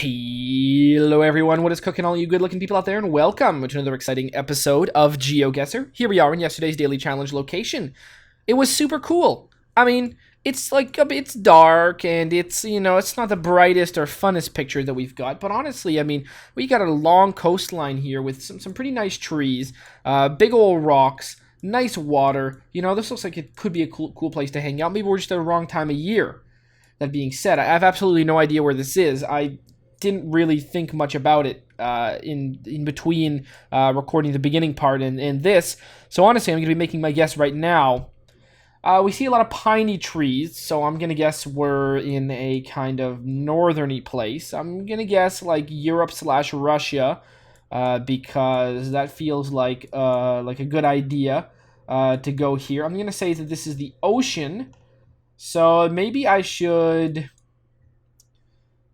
Hello everyone, what is cooking, all you good looking people out there, and welcome to another exciting episode of GeoGuessr. Here we are in yesterday's daily challenge location. It was super cool. I mean, it's like, it's dark and it's, it's not the brightest or funnest picture that we've got, but honestly, I mean, we got a long coastline here with some pretty nice trees, big old rocks, nice water. This looks like it could be a cool place to hang out. Maybe we're just at the wrong time of year. That being said, I have absolutely no idea where this is. I didn't really think much about it in between recording the beginning part and this. So honestly, I'm going to be making my guess right now. We see a lot of piney trees, so I'm going to guess we're in a kind of northerny place. I'm going to guess like Europe/Russia because that feels like a good idea to go here. I'm going to say that this is the ocean. So maybe I should...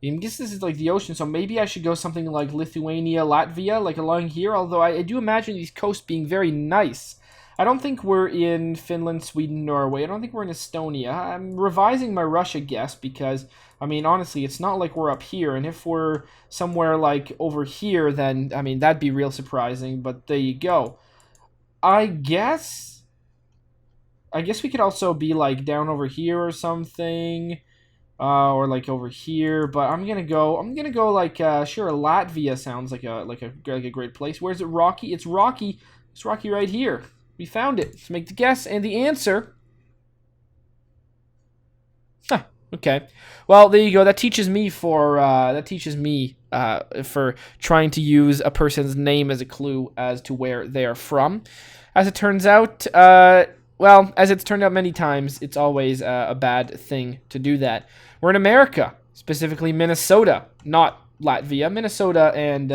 I guess this is like the ocean, so maybe I should go something like Lithuania, Latvia, like along here. Although I do imagine these coasts being very nice. I don't think we're in Finland, Sweden, Norway. I don't think we're in Estonia. I'm revising my Russia guess because, I mean, honestly, it's not like we're up here. And if we're somewhere like over here, then, I mean, that'd be real surprising. But there you go. I guess we could also be like down over here or something, or like over here. But I'm gonna go like sure, Latvia sounds like a great place. Where's it? Rocky? It's rocky. It's rocky right here. We found it. Let's make the guess and the answer. Huh. Okay. Well, there you go. That teaches me for trying to use a person's name as a clue as to where they're from. As it turns out, well, as it's turned out many times, it's always a bad thing to do that. We're in America, specifically Minnesota, not Latvia. Minnesota and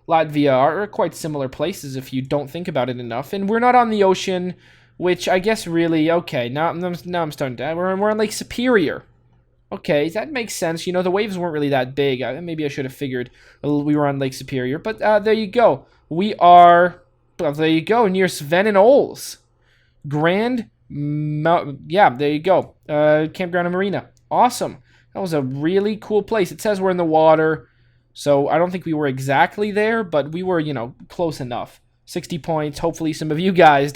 Latvia are quite similar places if you don't think about it enough. And we're not on the ocean, which I guess really, okay, now I'm starting to... We're on Lake Superior. Okay, that makes sense. The waves weren't really that big. Maybe I should have figured we were on Lake Superior. But there you go. We are... Well, there you go, near Sven and Olds. Yeah, there you go. Campground and Marina. Awesome. That was a really cool place. It says we're in the water, so I don't think we were exactly there, but we were, close enough. 60 points. Hopefully some of you guys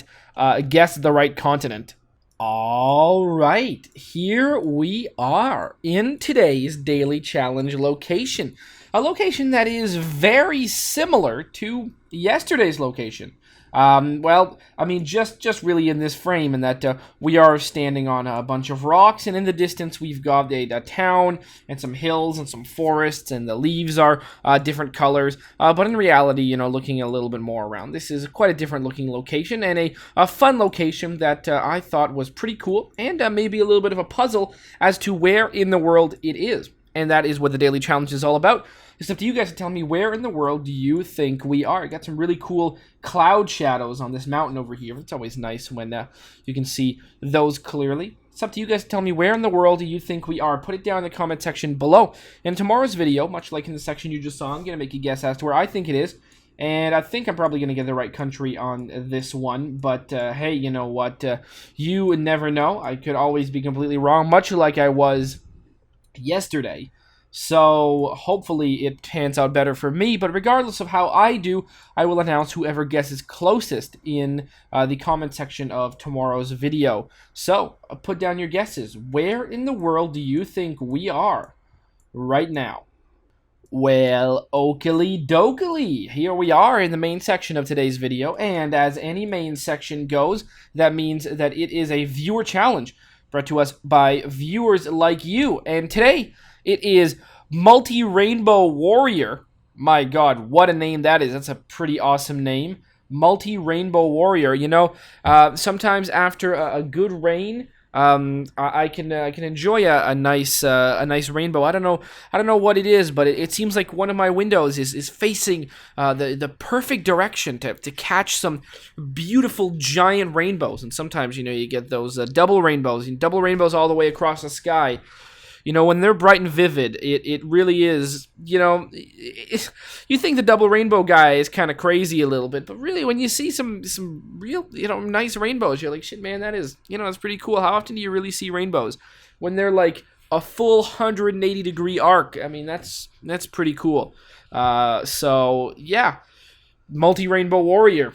guessed the right continent. All right, here we are in today's daily challenge location. A location that is very similar to yesterday's location. Well, I mean, just really in this frame, in that we are standing on a bunch of rocks, and in the distance we've got a town and some hills and some forests, and the leaves are different colors. But in reality, looking a little bit more around, this is quite a different looking location, and a fun location that I thought was pretty cool, and maybe a little bit of a puzzle as to where in the world it is. And that is what the daily challenge is all about. It's up to you guys to tell me where in the world do you think we are. Got some really cool cloud shadows on this mountain over here. It's always nice when you can see those clearly. It's up to you guys to tell me where in the world do you think we are. Put it down in the comment section below. In tomorrow's video, much like in the section you just saw, I'm going to make a guess as to where I think it is. And I think I'm probably going to get the right country on this one. But hey, you know what? You never know. I could always be completely wrong, much like I was yesterday. So hopefully it pans out better for me, but regardless of how I do, I will announce whoever guesses closest in the comment section of tomorrow's video. So put down your guesses. Where in the world do you think we are right now? Well, oakley dokley, here we are in the main section of today's video, and as any main section goes, that means that it is a viewer challenge brought to us by viewers like you, and today it is Multi-Rainbow Warrior. My God, what a name that is. That's a pretty awesome name. Multi-Rainbow Warrior. Sometimes after a good rain, I can enjoy a nice rainbow. I don't know what it is, but it seems like one of my windows is facing the perfect direction to catch some beautiful giant rainbows. And sometimes you get those double rainbows all the way across the sky. When they're bright and vivid, it really is, you think the double rainbow guy is kind of crazy a little bit, but really when you see some real, nice rainbows, you're like, shit, man, that is, that's pretty cool. How often do you really see rainbows? When they're like a full 180-degree arc. I mean, that's pretty cool. So yeah, multi-rainbow warrior.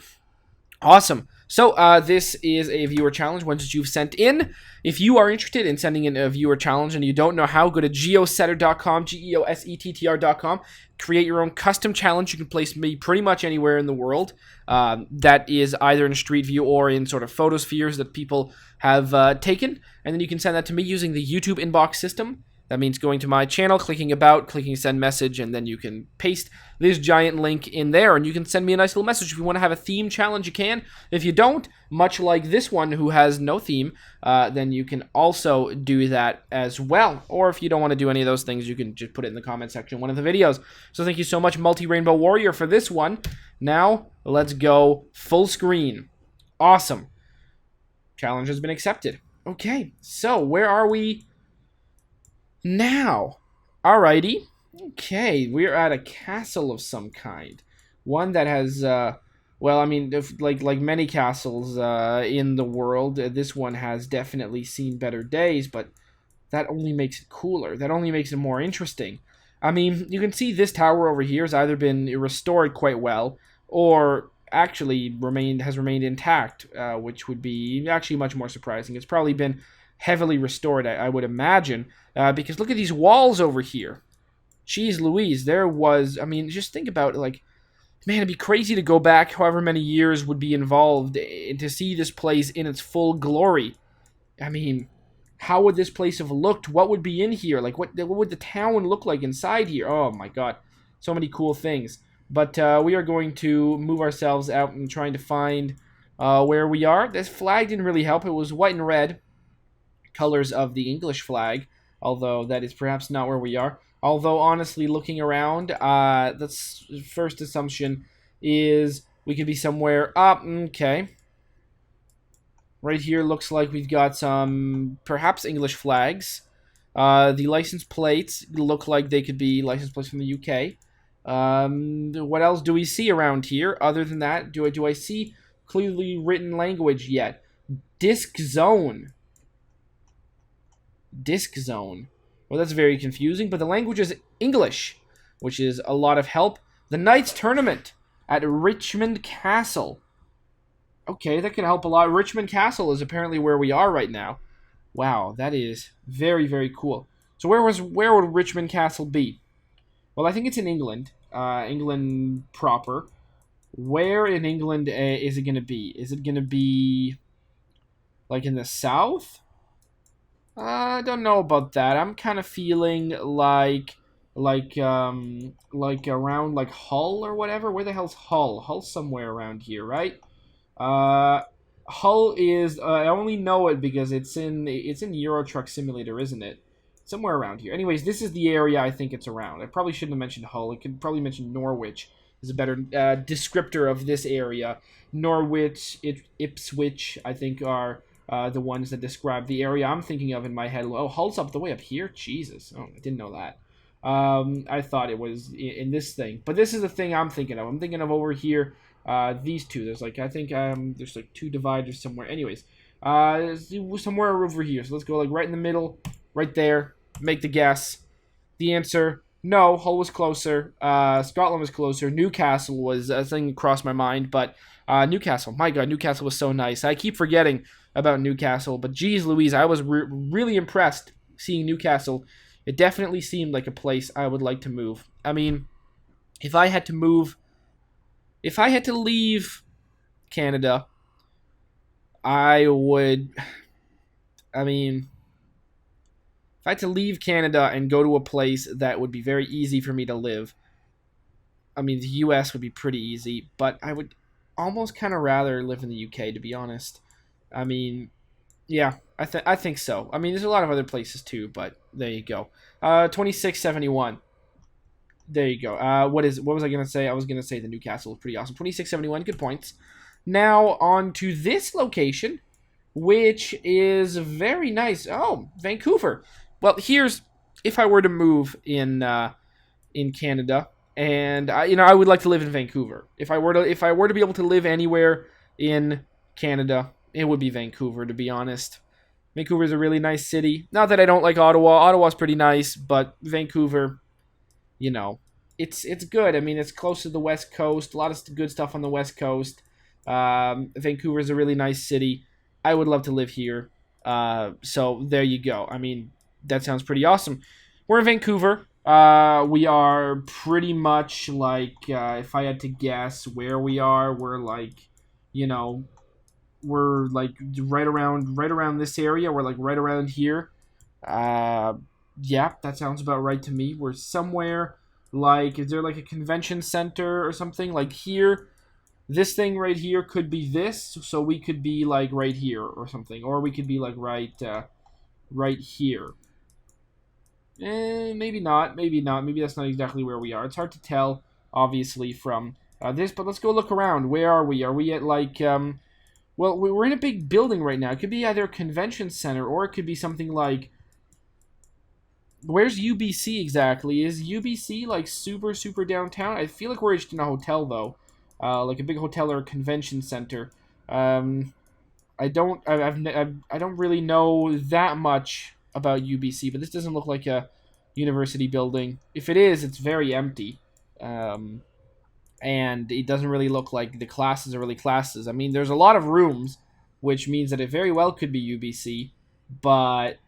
Awesome. So this is a viewer challenge, ones that you've sent in. If you are interested in sending in a viewer challenge and you don't know how, go to geosetter.com, geosettr.com. Create your own custom challenge. You can place me pretty much anywhere in the world. That is either in Street View or in sort of photospheres that people have taken. And then you can send that to me using the YouTube inbox system. That means going to my channel, clicking about, clicking send message, and then you can paste this giant link in there, and you can send me a nice little message. If you want to have a theme challenge, you can. If you don't, much like this one who has no theme, then you can also do that as well. Or if you don't want to do any of those things, you can just put it in the comment section of one of the videos. So thank you so much, Multi-Rainbow Warrior, for this one. Now, let's go full screen. Awesome. Challenge has been accepted. Okay, so where are we now? Alrighty. Okay, we're at a castle of some kind. One that has, well, I mean, like many castles in the world, this one has definitely seen better days, but that only makes it cooler. That only makes it more interesting. I mean, you can see this tower over here has either been restored quite well, or actually has remained intact, which would be actually much more surprising. It's probably been heavily restored, I would imagine, because look at these walls over here. Jeez Louise, there was, I mean, just think about it, like, man, it'd be crazy to go back however many years would be involved to see this place in its full glory. I mean, how would this place have looked? What would be in here? Like, what would the town look like inside here? Oh my god, so many cool things. But we are going to move ourselves out and trying to find where we are. This flag didn't really help. It was white and red, colors of the English flag, although that is perhaps not where we are. Although, honestly, looking around, that's first assumption is we could be somewhere up. Okay. Right here looks like we've got some, perhaps, English flags. The license plates look like they could be license plates from the UK. What else do we see around here? Other than that, do I see clearly written language yet? Disc zone. Disc zone. Well, that's very confusing, but the language is English, which is a lot of help. The Knights Tournament at Richmond Castle. Okay, that can help a lot. Richmond Castle is apparently where we are right now. Wow, that is very, very cool. So where would Richmond Castle be? Well, I think it's in England. England proper. Where in England is it going to be? Is it going to be like in the south? I don't know about that. I'm kind of feeling like around like Hull or whatever. Where the hell's Hull? Hull's somewhere around here, right? Hull is I only know it because it's in Euro Truck Simulator, isn't it? Somewhere around here. Anyways, this is the area I think it's around. I probably shouldn't have mentioned Hull. I could probably mention Norwich is a better descriptor of this area. Norwich, Ipswich, I think are the ones that describe the area I'm thinking of in my head. Oh, Hull's up the way up here? Jesus. Oh, I didn't know that. I thought it was in this thing. But this is the thing I'm thinking of. I'm thinking of over here, these two. There's like, I think there's like two dividers somewhere. Anyways, somewhere over here. So let's go like right in the middle, right there. Make the guess. The answer, no, Hull was closer. Scotland was closer. Newcastle was a thing that crossed my mind. But Newcastle, my God, Newcastle was so nice. I keep forgetting about Newcastle, but geez Louise, I was really impressed seeing Newcastle. It definitely seemed like a place I would like to move. I mean, if I had to leave Canada, I mean, if I had to leave Canada and go to a place that would be very easy for me to live, I mean, the US would be pretty easy, but I would almost kind of rather live in the UK, to be honest. I mean, yeah, I think so. I mean, there's a lot of other places too, but there you go. 2671. There you go. What was I going to say? I was going to say the Newcastle is pretty awesome. 2671, good points. Now, on to this location, which is very nice. Oh, Vancouver. Well, here's, if I were to move in Canada, and I would like to live in Vancouver. If I were to be able to live anywhere in Canada, it would be Vancouver, to be honest. Vancouver is a really nice city. Not that I don't like Ottawa. Ottawa's pretty nice, but Vancouver, you know, it's good. I mean, it's close to the West Coast. A lot of good stuff on the West Coast. Vancouver is a really nice city. I would love to live here. So there you go. I mean, that sounds pretty awesome. We're in Vancouver. We are pretty much like, if I had to guess where we are, we're like, you know, we're like right around this area. We're like right around here. Uh, yeah, that sounds about right to me. We're somewhere like, is there like a convention center or something like here? This thing right here could be this, so we could be like right here or something, or we could be like right here. Maybe not. Maybe not. Maybe that's not exactly where we are. It's hard to tell, obviously, from this. But let's go look around. Where are we? Are we at like well, we're in a big building right now. It could be either a convention center or it could be something like. Where's UBC exactly? Is UBC like super downtown? I feel like we're just in a hotel though, like a big hotel or a convention center. I don't I don't really know that much about UBC, but this doesn't look like a university building. If it is, it's very empty. And it doesn't really look like the classes are really classes. I mean, there's a lot of rooms, which means that it very well could be UBC, but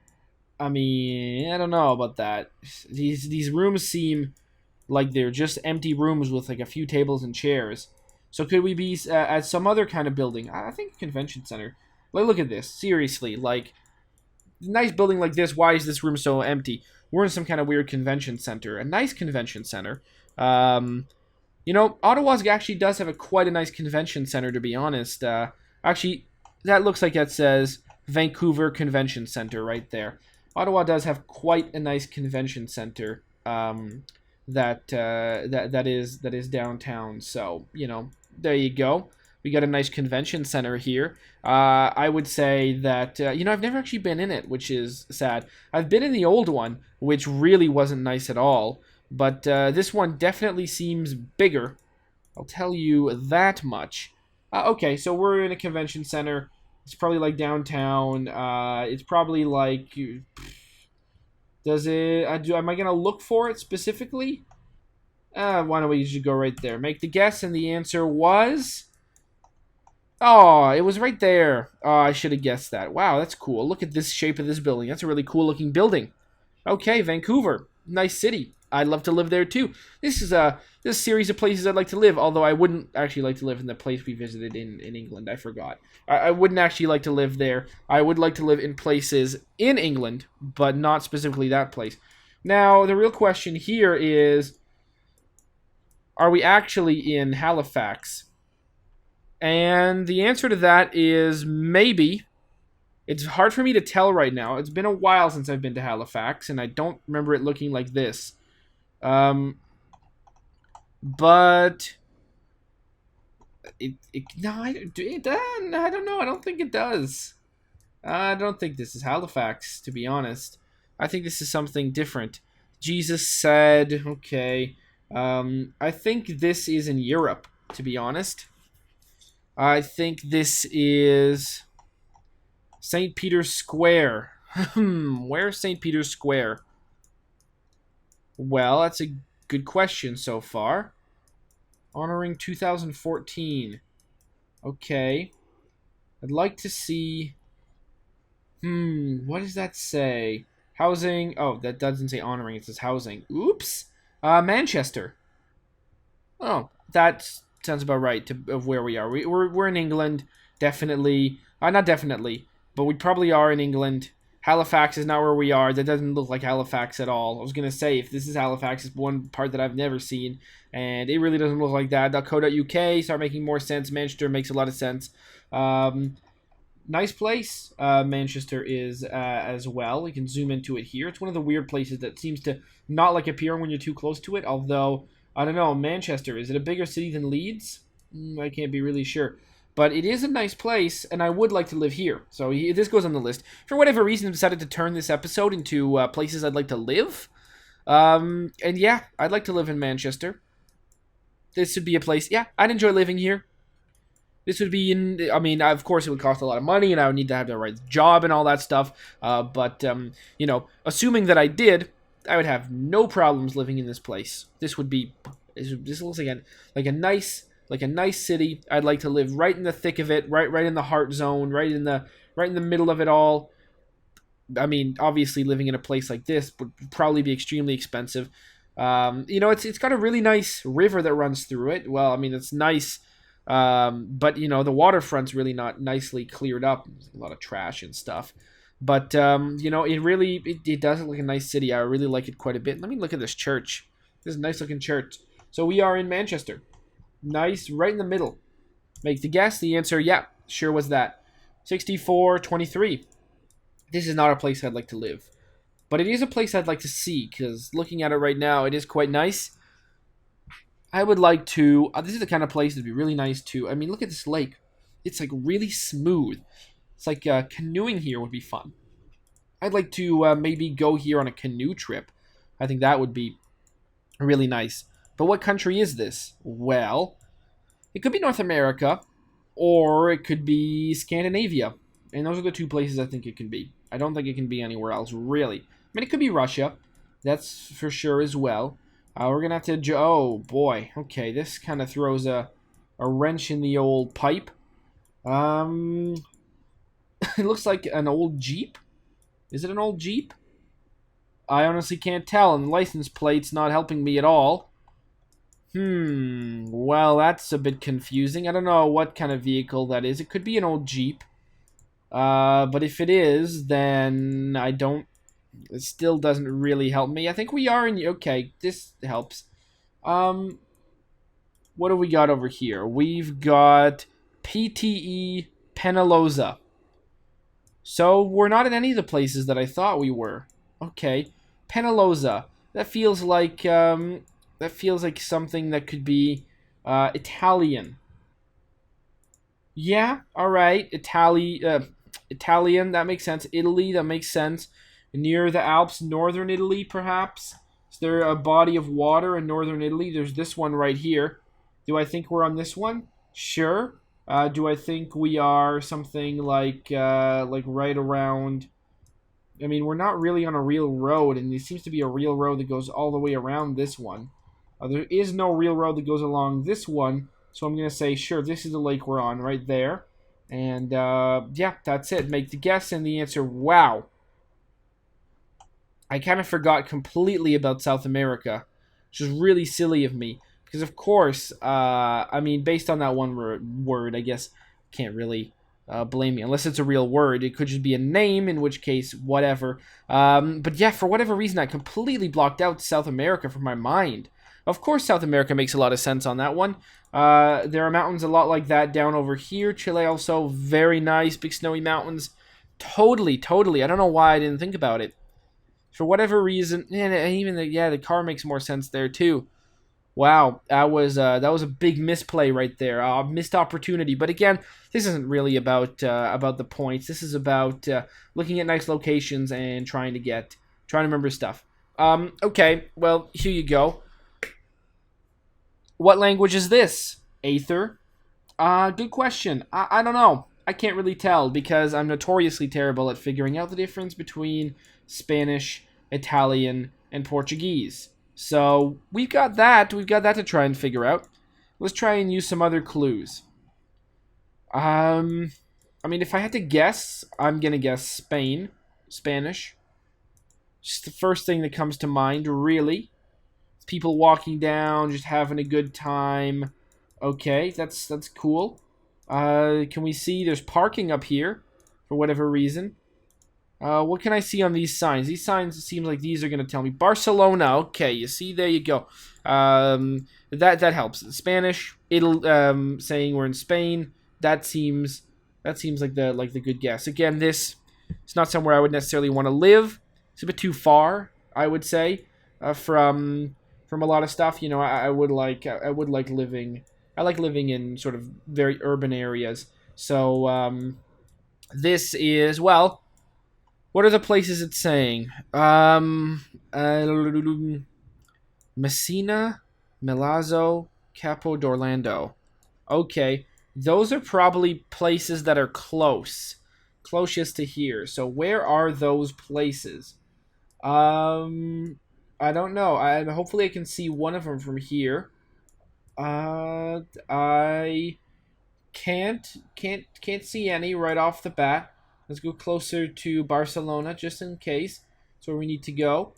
I mean, I don't know about that. These rooms seem like they're just empty rooms with like a few tables and chairs. So could we be at some other kind of building? I think a convention center. Like, look at this. Seriously, like, nice building like this. Why is this room so empty? We're in some kind of weird convention center. A nice convention center. You know, Ottawa actually does have quite a nice convention center, to be honest. Actually, that looks like that says Vancouver Convention Center right there. Ottawa does have quite a nice convention center that is downtown. So, you know, there you go. We got a nice convention center here. I would say that, you know, I've never actually been in it, which is sad. I've been in the old one, which really wasn't nice at all. But this one definitely seems bigger. I'll tell you that much. Okay, so we're in a convention center. It's probably like downtown. It's probably like... Does it... am I going to look for it specifically? Why don't we just go right there? Make the guess, and the answer was... Oh, it was right there. Oh, I should have guessed that. Wow, that's cool. Look at this shape of this building. That's a really cool looking building. Okay, Vancouver. Nice city. I'd love to live there too. This is a series of places I'd like to live, although I wouldn't actually like to live in the place we visited in England. I forgot. I wouldn't actually like to live there. I would like to live in places in England, but not specifically that place. Now, the real question here is, are we actually in Halifax? And the answer to that is maybe. It's hard for me to tell right now. It's been a while since I've been to Halifax, and I don't remember it looking like this. But I don't know. I don't think it does. I don't think this is Halifax, to be honest. I think this is something different. Jesus said, okay. I think this is in Europe, to be honest. I think this is St. Peter's Square. Where's St. Peter's Square? Well, that's a good question so far. Honoring 2014. Okay. I'd like to see... what does that say? Housing... Oh, that doesn't say honoring, it says housing. Oops! Manchester. Oh, that sounds about right of where we are. We're in England, definitely. Not definitely, but we probably are in England. Halifax is not where we are. That doesn't look like Halifax at all. I was going to say, if this is Halifax, it's one part that I've never seen, and it really doesn't look like that. .co.uk, start making more sense. Manchester makes a lot of sense. Nice place. Manchester is as well. You can zoom into it here. It's one of the weird places that seems to not like appear when you're too close to it, although, I don't know, Manchester, is it a bigger city than Leeds? I can't be really sure. But it is a nice place, and I would like to live here. So this goes on the list. For whatever reason, I decided to turn this episode into places I'd like to live. And yeah, I'd like to live in Manchester. This would be a place, yeah, I'd enjoy living here. This would be in. I mean, of course, it would cost a lot of money, and I would need to have the right job and all that stuff. But assuming that I did, I would have no problems living in this place. This would be. This looks like a nice city. I'd like to live right in the thick of it, right in the heart zone, right in the middle of it all. I mean, obviously, living in a place like this would probably be extremely expensive. It's got a really nice river that runs through it. Well, I mean, it's nice, but the waterfront's really not nicely cleared up. There's a lot of trash and stuff. But it does look like a nice city. I really like it quite a bit. Let me look at this church. This is a nice looking church. So we are in Manchester. Nice, right in the middle. Make the guess. The answer, yeah, sure was that. 64-23. This is not a place I'd like to live. But it is a place I'd like to see, because looking at it right now, it is quite nice. I would like to... this is the kind of place that'd be really nice to... I mean, look at this lake. It's like really smooth. It's like canoeing here would be fun. I'd like to maybe go here on a canoe trip. I think that would be really nice. But what country is this? Well, it could be North America, or it could be Scandinavia. And those are the two places I think it can be. I don't think it can be anywhere else, really. I mean, it could be Russia. That's for sure as well. We're going to have to... Oh, boy. Okay, this kind of throws a wrench in the old pipe. It looks like an old Jeep. Is it an old Jeep? I honestly can't tell, and the license plate's not helping me at all. Well, that's a bit confusing. I don't know what kind of vehicle that is. It could be an old Jeep. But if it is, then I don't... It still doesn't really help me. I think we are in... Okay, this helps. What do we got over here? We've got PTE Penalosa. So we're not in any of the places that I thought we were. Okay, Penalosa. That feels like something that could be Italian. Yeah, all right. Italian, that makes sense. Italy, that makes sense. Near the Alps, northern Italy, perhaps. Is there a body of water in northern Italy? There's this one right here. Do I think we're on this one? Sure. Do I think we are something like right around... I mean, we're not really on a real road, and there seems to be a real road that goes all the way around this one. There is no real road that goes along this one, so I'm going to say, sure, this is the lake we're on, right there. And, yeah, that's it. Make the guess, and the answer, wow. I kind of forgot completely about South America, which is really silly of me. Because, of course, I mean, based on that one word, I guess, can't really blame me. Unless it's a real word. It could just be a name, in which case, whatever. But, yeah, for whatever reason, I completely blocked out South America from my mind. Of course, South America makes a lot of sense on that one. There are mountains a lot like that down over here. Chile also, very nice, big snowy mountains. Totally. I don't know why I didn't think about it. For whatever reason, and even the car makes more sense there too. Wow, that was a big misplay right there, missed opportunity. But again, this isn't really about the points. This is about looking at nice locations and trying to remember stuff. Okay, well here you go. What language is this? Ather? Good question. I don't know. I can't really tell because I'm notoriously terrible at figuring out the difference between Spanish, Italian, and Portuguese. So we've got that. We've got that to try and figure out. Let's try and use some other clues. I mean, if I had to guess, I'm going to guess Spanish. Just the first thing that comes to mind, really. People walking down, just having a good time. Okay, that's cool. Can we see there's parking up here for whatever reason? What can I see on these signs? These signs, it seems like these are going to tell me Barcelona. Okay, you see, there you go. That helps. Spanish, it'll saying we're in Spain. That seems like the good guess. Again, it's not somewhere I would necessarily want to live. It's a bit too far, I would say, from a lot of stuff. You know, I would like living. I like living in sort of very urban areas. So this is, well, what are the places it's saying? Messina, Milazzo, Capo d'Orlando. Okay, Those are probably places that are closest to here. So where are those places? I don't know. Hopefully I can see one of them from here. I can't see any right off the bat. Let's go closer to Barcelona just in case. That's where we need to go.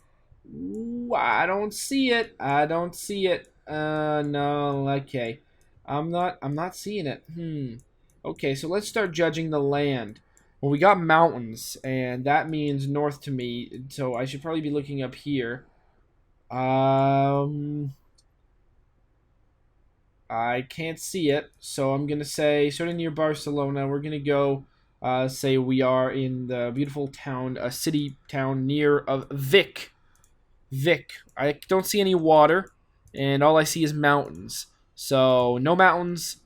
Ooh, I don't see it. I don't see it. No. Okay. I'm not seeing it. Okay, so let's start judging the land. Well, we got mountains, and that means north to me. So I should probably be looking up here. Um I can't see it, so I'm gonna say sort of near Barcelona. We're gonna go, say we are in the beautiful town, a city town near of Vic. Vic. I don't see any water, and all I see is mountains. So no mountains.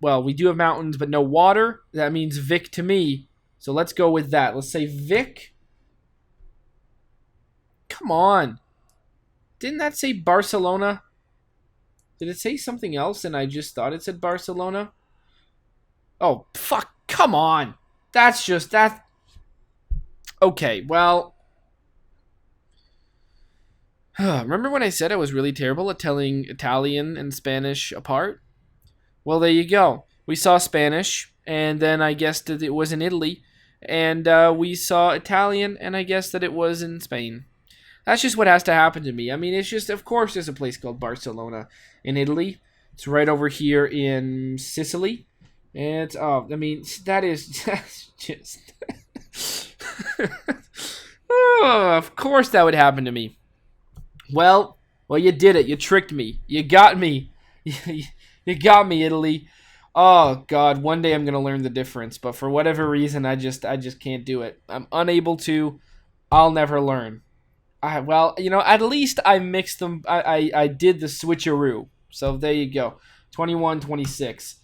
Well, we do have mountains, but no water. That means Vic to me. So let's go with that. Let's say Vic. Come on. Didn't that say Barcelona? Did it say something else and I just thought it said Barcelona? Oh, fuck. Come on. That's just that. Okay, well. Remember when I said I was really terrible at telling Italian and Spanish apart? Well, there you go. We saw Spanish, and then I guessed that it was in Italy. And we saw Italian, and I guessed that it was in Spain. That's just what has to happen to me. I mean, it's just, of course, there's a place called Barcelona in Italy. It's right over here in Sicily. And, oh, I mean, that's just... Oh, of course that would happen to me. Well, you did it. You tricked me. You got me. You got me, Italy. Oh, God, one day I'm going to learn the difference. But for whatever reason, I just can't do it. I'm unable to. I'll never learn. Well, at least I mixed them. I did the switcheroo. So there you go. 21, 26.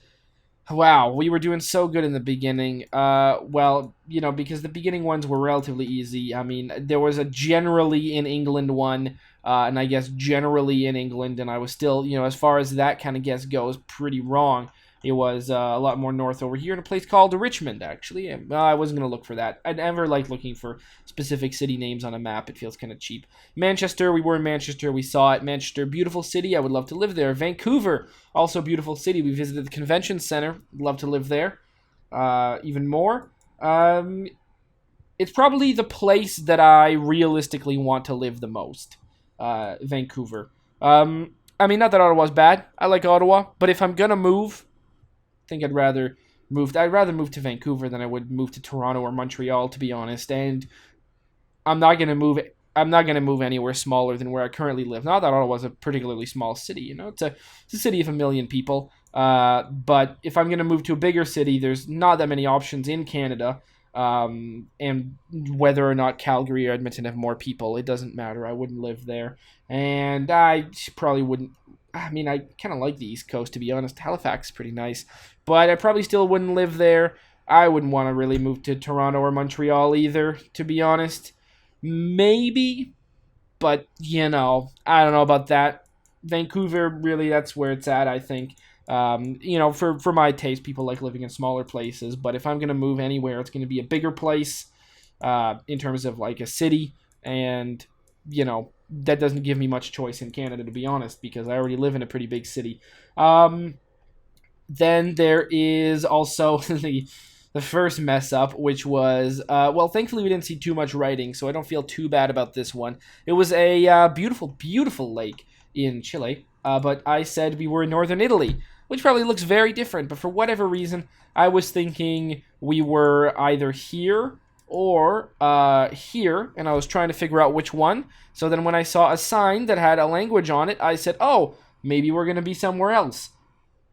Wow, we were doing so good in the beginning. Well, because the beginning ones were relatively easy. I mean, there was a generally in England one, and I guess generally in England, and I was still, as far as that kind of guess goes, pretty wrong. It was a lot more north over here in a place called Richmond, actually. I wasn't going to look for that. I never like looking for specific city names on a map. It feels kind of cheap. Manchester, we were in Manchester. We saw it. Manchester, beautiful city. I would love to live there. Vancouver, also beautiful city. We visited the convention center. Love to live there. Even more. It's probably the place that I realistically want to live the most. Vancouver. I mean, not that Ottawa's bad. I like Ottawa. But if I'm going to move... think I'd rather move to Vancouver than I would move to Toronto or Montreal, to be honest. And I'm not gonna move anywhere smaller than where I currently live. Not that Ottawa's a particularly small city, it's a city of 1 million people. But if I'm gonna move to a bigger city, there's not that many options in Canada. And whether or not Calgary or Edmonton have more people, it doesn't matter. I wouldn't live there, and I probably wouldn't. I mean, I kind of like the East Coast, to be honest. Halifax is pretty nice, but I probably still wouldn't live there. I wouldn't want to really move to Toronto or Montreal either, to be honest. Maybe, but, I don't know about that. Vancouver, really, that's where it's at, I think. For my taste, people like living in smaller places, but if I'm going to move anywhere, it's going to be a bigger place in terms of, like, a city, and, that doesn't give me much choice in Canada, to be honest, because I already live in a pretty big city. Then there is also the first mess up, which was, thankfully we didn't see too much writing, so I don't feel too bad about this one. It was a beautiful, beautiful lake in Chile, but I said we were in northern Italy, which probably looks very different, but for whatever reason, I was thinking we were either here or here, and I was trying to figure out which one. So then when I saw a sign that had a language on it, I said, oh, maybe we're going to be somewhere else.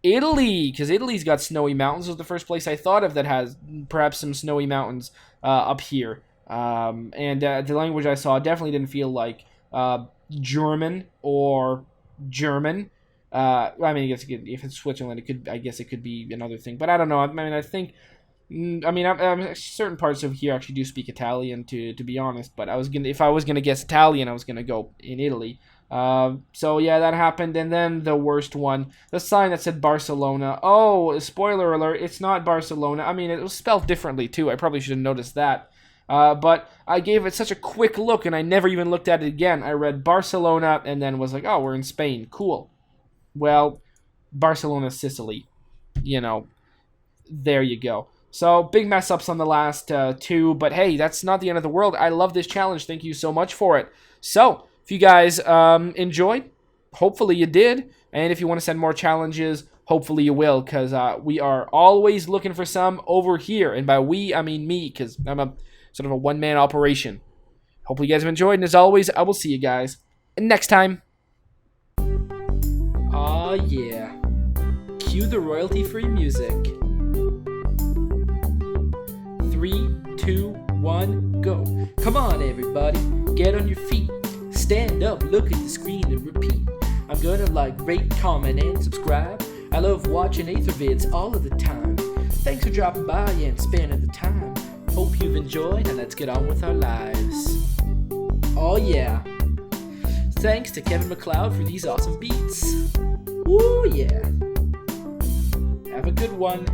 Italy, because Italy's got snowy mountains. It was the first place I thought of that has perhaps some snowy mountains up here. And the language I saw definitely didn't feel like German or German. I mean, I guess if it's Switzerland, I guess it could be another thing. But I don't know. I mean, certain parts of here actually do speak Italian, to be honest. But if I was gonna guess Italian, I was gonna go in Italy. So yeah, that happened, and then the worst one, the sign that said Barcelona. Oh, spoiler alert, it's not Barcelona. I mean, it was spelled differently too. I probably should have noticed that. But I gave it such a quick look, and I never even looked at it again. I read Barcelona, and then was like, oh, we're in Spain. Cool. Well, Barcelona, Sicily. You know, there you go. So, big mess ups on the last two, but hey, that's not the end of the world. I love this challenge. Thank you so much for it. So, if you guys enjoyed, hopefully you did. And if you want to send more challenges, hopefully you will, because we are always looking for some over here. And by we, I mean me, because I'm a sort of a one-man operation. Hopefully you guys have enjoyed, and as always, I will see you guys next time. Aw, yeah. Cue the royalty-free music. 3, 2, 1, go. Come on, everybody. Get on your feet. Stand up, look at the screen, and repeat. I'm gonna like, rate, comment, and subscribe. I love watching Ather vids all of the time. Thanks for dropping by and spending the time. Hope you've enjoyed, and let's get on with our lives. Oh yeah. Thanks to Kevin MacLeod for these awesome beats. Ooh yeah. Have a good one.